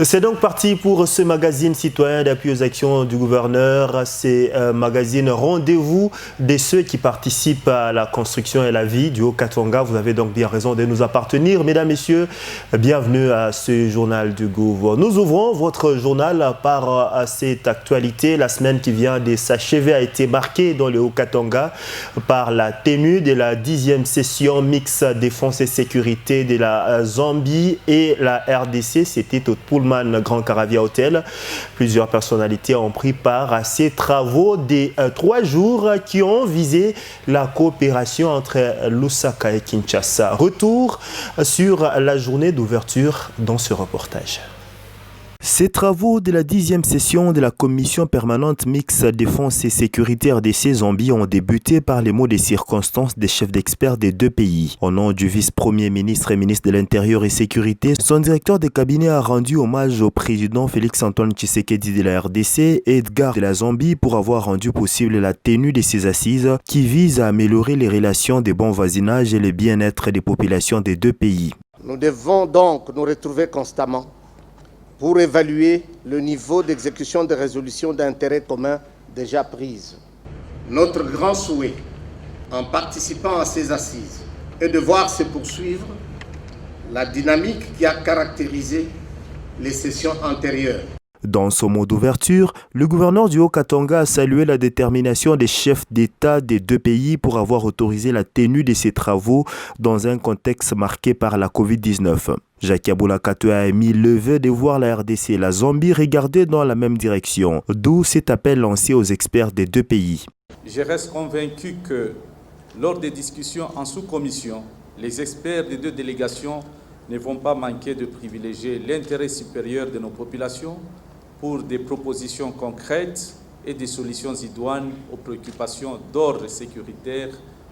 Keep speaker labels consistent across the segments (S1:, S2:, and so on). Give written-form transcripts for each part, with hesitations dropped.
S1: C'est donc parti pour ce magazine citoyen d'appui aux actions du gouverneur. C'est un magazine rendez-vous de ceux qui participent à la construction et la vie du Haut-Katanga. Vous avez donc bien raison de nous appartenir. Mesdames, Messieurs, bienvenue à ce journal du Gouv. Nous ouvrons votre journal par cette actualité. La semaine qui vient de s'achever a été marquée dans le Haut-Katanga par la tenue de la 10e session mixte défense et sécurité de la Zambie et la RDC. C'était au Pullman Grand Caravia Hotel. Plusieurs personnalités ont pris part à ces travaux des 3 jours qui ont visé la coopération entre Lusaka et Kinshasa. Retour sur la journée d'ouverture dans ce reportage. Ces travaux de la 10e session de la commission permanente mixte défense et sécurité RDC Zambie ont débuté par les mots des circonstances des chefs d'experts des deux pays. Au nom du vice-premier ministre et ministre de l'Intérieur et Sécurité, son directeur de cabinet a rendu hommage au président Félix-Antoine Tshisekedi de la RDC et Edgar de la Zambie pour avoir rendu possible la tenue de ces assises qui visent à améliorer les relations de bon voisinage et le bien-être des populations des deux pays.
S2: Nous devons donc nous retrouver constamment pour évaluer le niveau d'exécution des résolutions d'intérêt commun déjà prises. Notre grand souhait, en participant à ces assises, est de voir se poursuivre la dynamique qui a caractérisé les sessions antérieures.
S1: Dans son mot d'ouverture, le gouverneur du Haut-Katanga a salué la détermination des chefs d'État des deux pays pour avoir autorisé la tenue de ces travaux dans un contexte marqué par la Covid-19. Jacques Aboula Katwe a émis le vœu de voir la RDC et la Zambie regarder dans la même direction, d'où cet appel lancé aux experts des deux pays.
S3: Je reste convaincu que lors des discussions en sous-commission, les experts des deux délégations ne vont pas manquer de privilégier l'intérêt supérieur de nos populations pour des propositions concrètes et des solutions idoines aux préoccupations d'ordre sécuritaire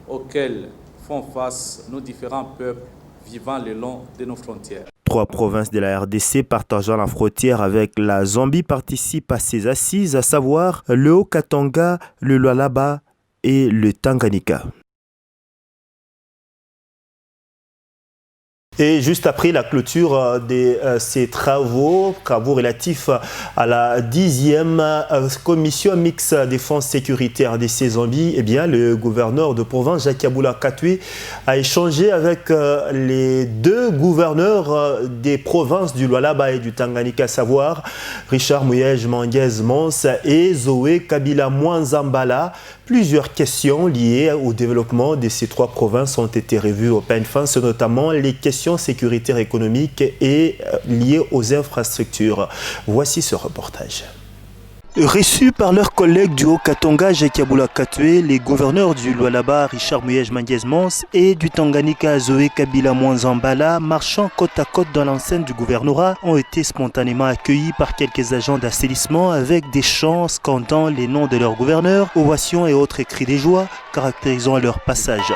S3: auxquelles font face nos différents peuples vivant le long de nos frontières.
S1: 3 provinces de la RDC partageant la frontière avec la Zambie participent à ces assises, à savoir le Haut-Katanga, le Lualaba et le Tanganyika. Et juste après la clôture de ces travaux relatifs à la 10e commission mixte défense sécurité RDC Zambie, eh bien, le gouverneur de province, Jacques Aboula Katwe, a échangé avec les 2 gouverneurs des provinces du Lualaba et du Tanganyika, à savoir Richard Muyej Manguez Mons et Zoé Kabila Mwanzambala. Plusieurs questions liées au développement de ces 3 provinces ont été revues au PENFANS, notamment les questions sécuritaires économiques et liées aux infrastructures. Voici ce reportage. Reçus par leurs collègues du Haut-Katanga, Jacques Aboula Katwe, les gouverneurs du Lualaba, Richard Muyej Manguez Mons, et du Tanganyika, Zoé Kabila Mwanzambala, marchant côte à côte dans l'enceinte du gouvernorat, ont été spontanément accueillis par quelques agents d'assainissement avec des chants scandant les noms de leurs gouverneurs, ovations et autres cris de joie caractérisant leur passage.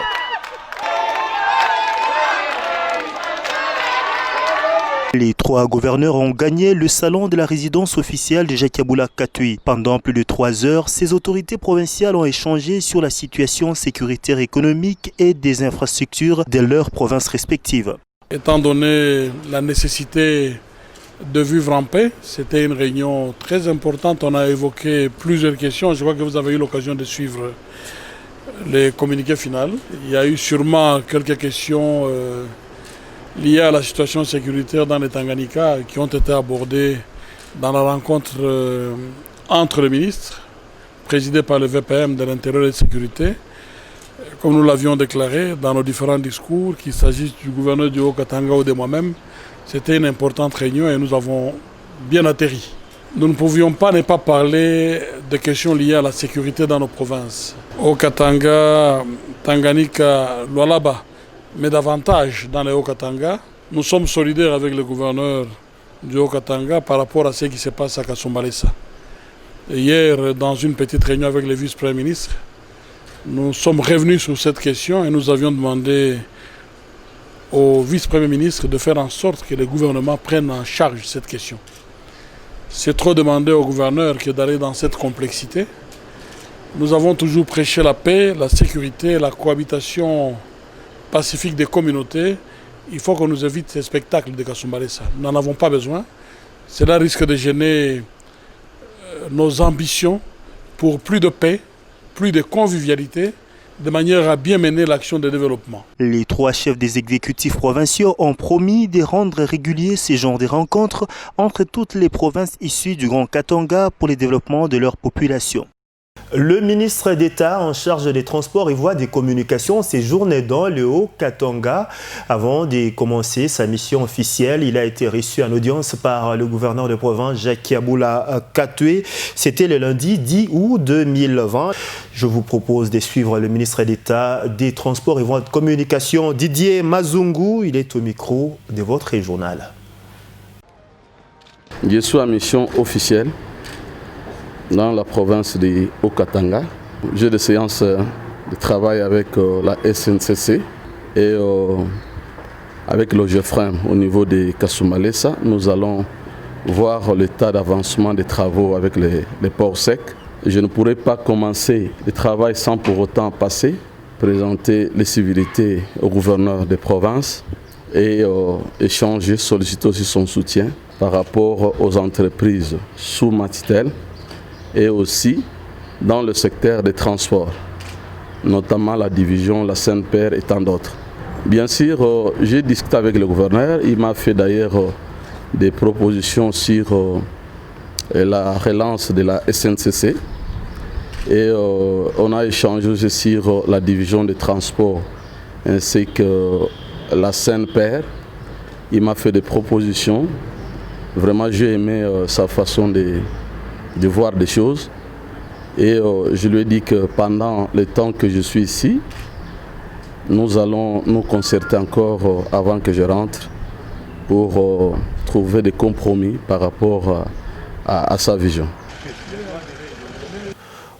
S1: Les 3 gouverneurs ont gagné le salon de la résidence officielle de Jacques Aboula Katwe. Pendant plus de 3 heures, ces autorités provinciales ont échangé sur la situation sécuritaire économique et des infrastructures de leurs provinces respectives.
S4: Étant donné la nécessité de vivre en paix, c'était une réunion très importante. On a évoqué plusieurs questions. Je crois que vous avez eu l'occasion de suivre les communiqués finaux. Il y a eu sûrement quelques questions liées à la situation sécuritaire dans le Tanganyika qui ont été abordées dans la rencontre entre les ministres, présidée par le VPM de l'Intérieur et de la Sécurité. Comme nous l'avions déclaré dans nos différents discours, qu'il s'agisse du gouverneur du Haut-Katanga ou de moi-même, c'était une importante réunion et nous avons bien atterri. Nous ne pouvions pas ne pas parler de questions liées à la sécurité dans nos provinces. Haut-Katanga, Tanganyika, Lualaba, mais davantage dans le Haut-Katanga. Nous sommes solidaires avec le gouverneur du Haut-Katanga par rapport à ce qui se passe à Kasumbalesa. Hier, dans une petite réunion avec le vice-premier ministre, nous sommes revenus sur cette question et nous avions demandé au vice-premier ministre de faire en sorte que le gouvernement prenne en charge cette question. C'est trop demander au gouverneur que d'aller dans cette complexité. Nous avons toujours prêché la paix, la sécurité, la cohabitation pacifique des communautés. Il faut qu'on nous évite ces spectacles de Kasumbalesa. Nous n'en avons pas besoin. Cela risque de gêner nos ambitions pour plus de paix, plus de convivialité, de manière à bien mener l'action de développement.
S1: Les 3 chefs des exécutifs provinciaux ont promis de rendre réguliers ces genres de rencontres entre toutes les provinces issues du Grand Katanga pour le développement de leur population. Le ministre d'État en charge des Transports et Voies des Communications séjourne dans le Haut-Katanga. Avant de commencer sa mission officielle, il a été reçu en audience par le gouverneur de province, Jacques Yabula Katwe. C'était le lundi 10 août 2020. Je vous propose de suivre le ministre d'État des Transports et Voies de Communication, Didier Mazungu. Il est au micro de votre journal.
S5: Je suis en mission officielle dans la province de Haut-Katanga. J'ai des séances de travail avec la SNCC et avec le GEFREM au niveau de Kassumalesa. Nous allons voir l'état d'avancement des travaux avec les ports secs. Je ne pourrai pas commencer le travail sans pour autant présenter les civilités au gouverneur des provinces et échanger, solliciter aussi son soutien par rapport aux entreprises sous Matitel et aussi dans le secteur des transports, notamment la division, la Sainte-Père et tant d'autres. Bien sûr, j'ai discuté avec le gouverneur, il m'a fait d'ailleurs des propositions sur la relance de la SNCC et on a échangé aussi sur la division des transports ainsi que la Sainte-Père. Il m'a fait des propositions, vraiment j'ai aimé sa façon de voir des choses et je lui ai dit que pendant le temps que je suis ici, nous allons nous concerter encore avant que je rentre pour trouver des compromis par rapport à sa vision.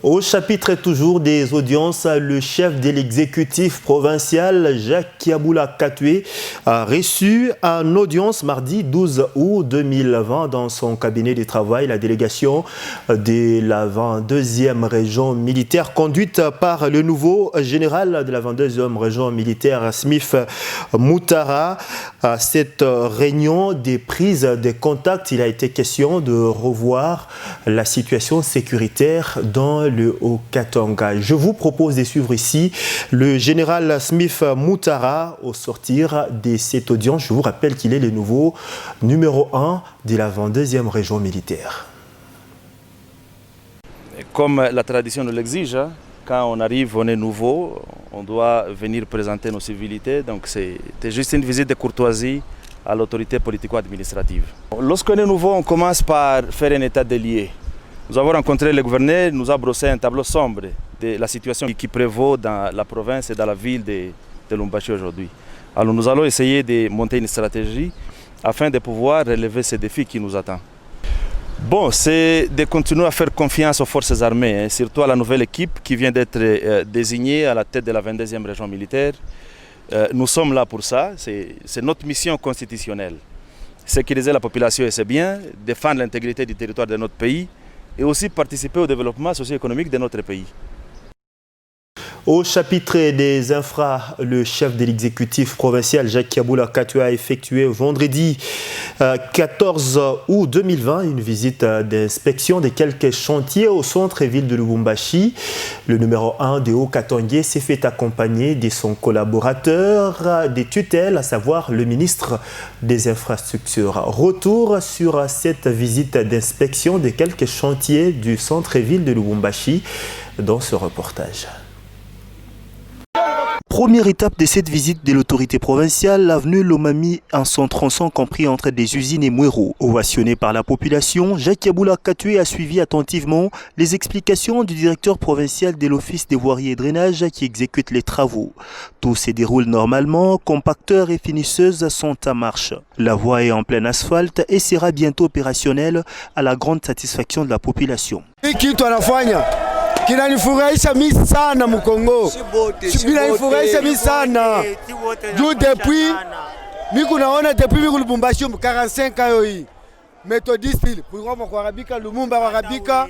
S1: Au chapitre toujours des audiences, le chef de l'exécutif provincial, Jacques Yabula Katwe, a reçu en audience mardi 12 août 2020 dans son cabinet de travail la délégation de la 22e région militaire conduite par le nouveau général de la 22e région militaire, Smith Moutara. À cette réunion des prises de contact, il a été question de revoir la situation sécuritaire dans le Haut-Katanga. Je vous propose de suivre ici le général Smith Moutara au sortir de cette audience. Je vous rappelle qu'il est le nouveau numéro 1 de la 22e région militaire.
S6: Comme la tradition nous l'exige, quand on arrive, on est nouveau, on doit venir présenter nos civilités. Donc c'est juste une visite de courtoisie à l'autorité politico-administrative. Lorsqu'on est nouveau, on commence par faire un état des lieux. Nous avons rencontré le gouverneur, nous a brossé un tableau sombre de la situation qui prévaut dans la province et dans la ville de Lubumbashi aujourd'hui. Alors nous allons essayer de monter une stratégie afin de pouvoir relever ces défis qui nous attendent. Bon, c'est de continuer à faire confiance aux forces armées, surtout à la nouvelle équipe qui vient d'être désignée à la tête de la 22e région militaire. Nous sommes là pour ça, c'est notre mission constitutionnelle. Sécuriser la population, et c'est bien, défendre l'intégrité du territoire de notre pays, et aussi participer au développement socio-économique de notre pays.
S1: Au chapitre des infras, le chef de l'exécutif provincial, Jacques Yabula Katwe, a effectué vendredi 14 août 2020 une visite d'inspection de quelques chantiers au centre-ville de Lubumbashi. Le numéro 1 de Haut-Katanga s'est fait accompagner de son collaborateur des tutelles, à savoir le ministre des Infrastructures. Retour sur cette visite d'inspection de quelques chantiers du centre-ville de Lubumbashi dans ce reportage. Première étape de cette visite de l'autorité provinciale, l'avenue Lomami en son tronçon compris entre des usines et Mouero. Ovationné par la population, Jacques Yabula Katwe a suivi attentivement les explications du directeur provincial de l'Office des voiries et drainage qui exécute les travaux. Tout se déroule normalement, compacteurs et finisseuses sont en marche. La voie est en plein asphalte et sera bientôt opérationnelle à la grande satisfaction de la population.
S7: Kinanifurahisha mimi sana Mkongo. Kinanifurahisha mimi sana. Juu depuis mimi naona depuis mimi Lubumbashi 45 ans hii. Methodiste pour kwa Arabika Lumumba Arabika.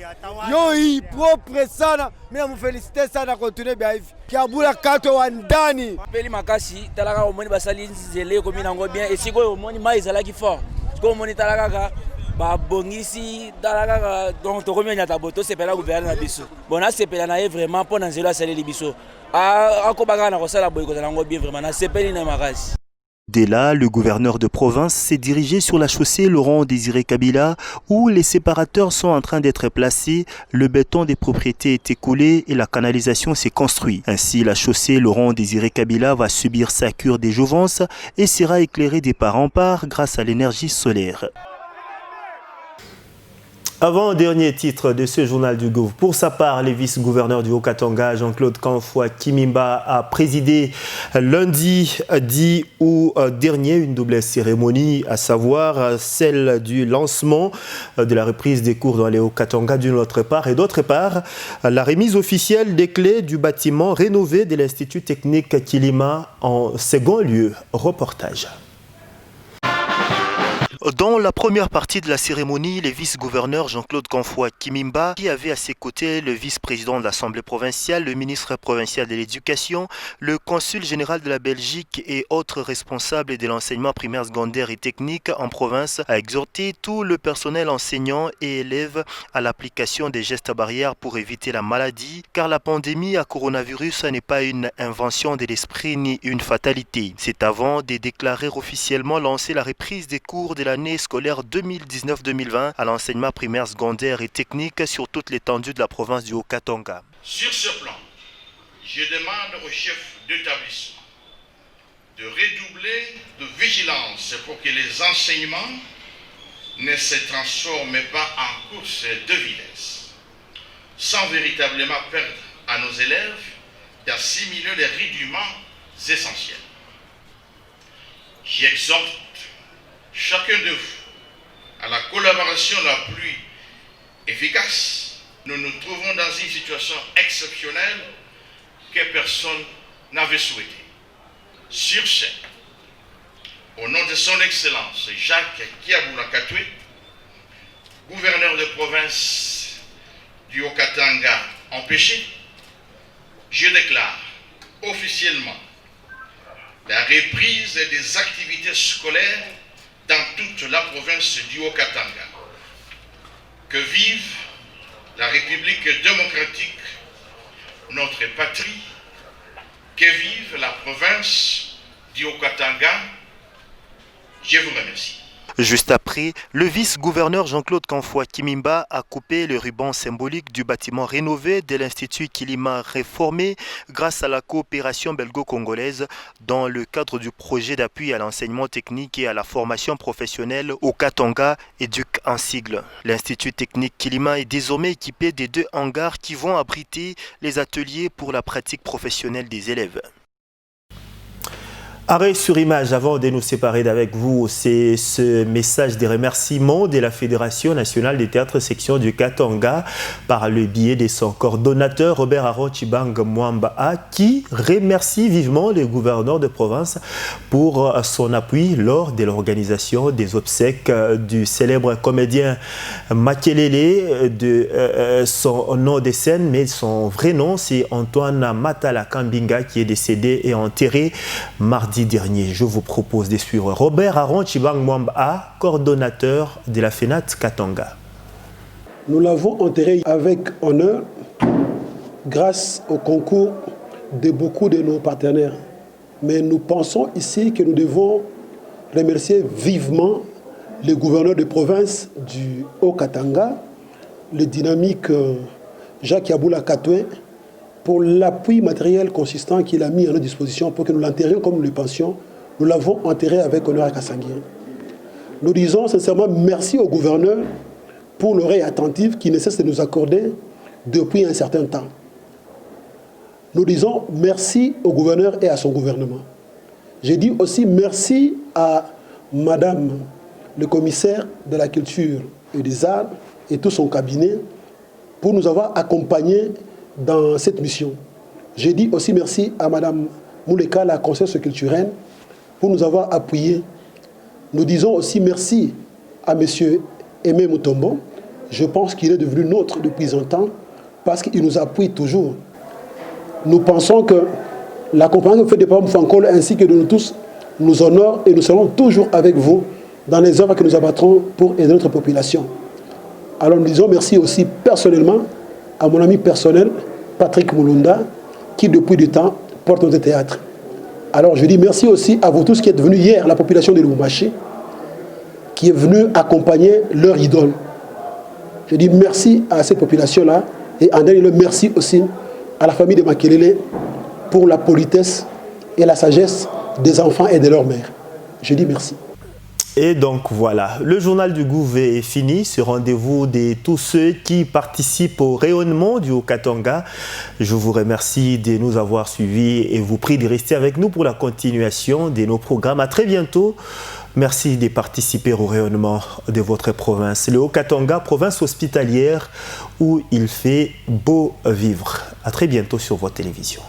S7: Yo hii propre sana. Mimi namfelicite sana continue bien hivi. Kiabula kato wa ndani.
S8: Peli makasi talaka omoni basali nzele ko mina ngo bien et siko omoni mais ala ki fort. Ko omoni talaka babongisi dalaka donc tokomenya taboto sepela gouvernement na biso bona sepela na ye vraiment pour na nzela saleli biso akobaka na kosala boyiko na ngo bien vraiment na sepeli na makasi.
S1: Dès là, le gouverneur de province s'est dirigé sur la chaussée Laurent-Désiré Kabila où les séparateurs sont en train d'être placés, le béton des propriétés est écoulé et la canalisation s'est construite. Ainsi, la chaussée Laurent-Désiré Kabila va subir sa cure des jouvences et sera éclairée de part en part grâce à l'énergie solaire. Avant-dernier titre de ce journal du Gouv. Pour sa part, le vice-gouverneur du Haut-Katanga, Jean-Claude Kamfwa Kimimba, a présidé lundi 10 août dernier une double cérémonie, à savoir celle du lancement de la reprise des cours dans les Haut-Katanga d'une autre part et d'autre part la remise officielle des clés du bâtiment rénové de l'Institut technique Kilima en second lieu. Reportage. Dans la première partie de la cérémonie, le vice-gouverneur Jean-Claude Kamfwa Kimimba, qui avait à ses côtés le vice-président de l'Assemblée provinciale, le ministre provincial de l'Éducation, le consul général de la Belgique et autres responsables de l'enseignement primaire, secondaire et technique en province, a exhorté tout le personnel enseignant et élèves à l'application des gestes barrières pour éviter la maladie, car la pandémie à coronavirus n'est pas une invention de l'esprit ni une fatalité. C'est avant de déclarer officiellement lancer la reprise des cours de l'année scolaire 2019-2020 à l'enseignement primaire, secondaire et technique sur toute l'étendue de la province du Haut-Katanga.
S9: Sur ce plan, je demande au chef d'établissement de redoubler de vigilance pour que les enseignements ne se transforment pas en course de vitesse, sans véritablement perdre à nos élèves d'assimiler les rudiments essentiels. J'exhorte chacun de vous à la collaboration la plus efficace. Nous nous trouvons dans une situation exceptionnelle que personne n'avait souhaité. Sur ce, au nom de son Excellence Jacques Kiaboula Katoué, gouverneur de province du Haut-Katanga empêché, je déclare officiellement la reprise des activités scolaires dans toute la province du Haut-Katanga. Que vive la République démocratique, notre patrie, que vive la province du Haut-Katanga. Je vous remercie.
S1: Juste après, le vice-gouverneur Jean-Claude Kamfwa Kimimba a coupé le ruban symbolique du bâtiment rénové de l'Institut Kilima réformé grâce à la coopération belgo-congolaise dans le cadre du projet d'appui à l'enseignement technique et à la formation professionnelle au Katanga et DUC en sigle. L'Institut technique Kilima est désormais équipé de 2 hangars qui vont abriter les ateliers pour la pratique professionnelle des élèves. Arrêt sur image, avant de nous séparer d'avec vous, c'est ce message de remerciement de la Fédération nationale des théâtres section du Katanga par le biais de son coordonnateur Robert Aron Chibang Mwamba qui remercie vivement le gouverneur de province pour son appui lors de l'organisation des obsèques du célèbre comédien Makelele, de son nom de scène, mais son vrai nom c'est Antoine Matala Kambinga qui est décédé et enterré mardi dernier. Je vous propose de suivre Robert Aron Chibang Mwamba, coordonnateur de la FENAT Katanga.
S10: Nous l'avons enterré avec honneur grâce au concours de beaucoup de nos partenaires. Mais nous pensons ici que nous devons remercier vivement le gouverneur de province du Haut-Katanga, le dynamique Jacques Yaboula Katoué, pour l'appui matériel consistant qu'il a mis à notre disposition pour que nous l'enterrions comme nous le pensions. Nous l'avons enterré avec honneur à Kassangien. Nous disons sincèrement merci au gouverneur pour l'oreille attentive qui ne cesse de nous accorder depuis un certain temps. Nous disons merci au gouverneur et à son gouvernement. J'ai dit aussi merci à Madame le commissaire de la culture et des arts et tout son cabinet pour nous avoir accompagnés dans cette mission. J'ai dit aussi merci à Madame Mouleka, la conseillère culturelle, pour nous avoir appuyés. Nous disons aussi merci à Monsieur Aimé Mutombo. Je pense qu'il est devenu nôtre depuis un temps parce qu'il nous appuie toujours. Nous pensons que l'accompagnement que fait de Pam Fankol ainsi que de nous tous nous honore et nous serons toujours avec vous dans les œuvres que nous abattrons pour aider notre population. Alors nous disons merci aussi personnellement à mon ami personnel, Patrick Moulunda, qui depuis du temps porte notre théâtre. Alors je dis merci aussi à vous tous qui êtes venus hier, la population de Lubumbashi, qui est venue accompagner leur idole. Je dis merci à cette population-là et en dernier lieu, merci aussi à la famille de Makelele pour la politesse et la sagesse des enfants et de leur mères. Je dis merci.
S1: Et donc voilà, le journal du Gouvet est fini, ce rendez-vous de tous ceux qui participent au rayonnement du Haut-Katanga. Je vous remercie de nous avoir suivis et vous prie de rester avec nous pour la continuation de nos programmes. À très bientôt. Merci de participer au rayonnement de votre province. Le Haut-Katanga, province hospitalière où il fait beau vivre. À très bientôt sur votre télévision.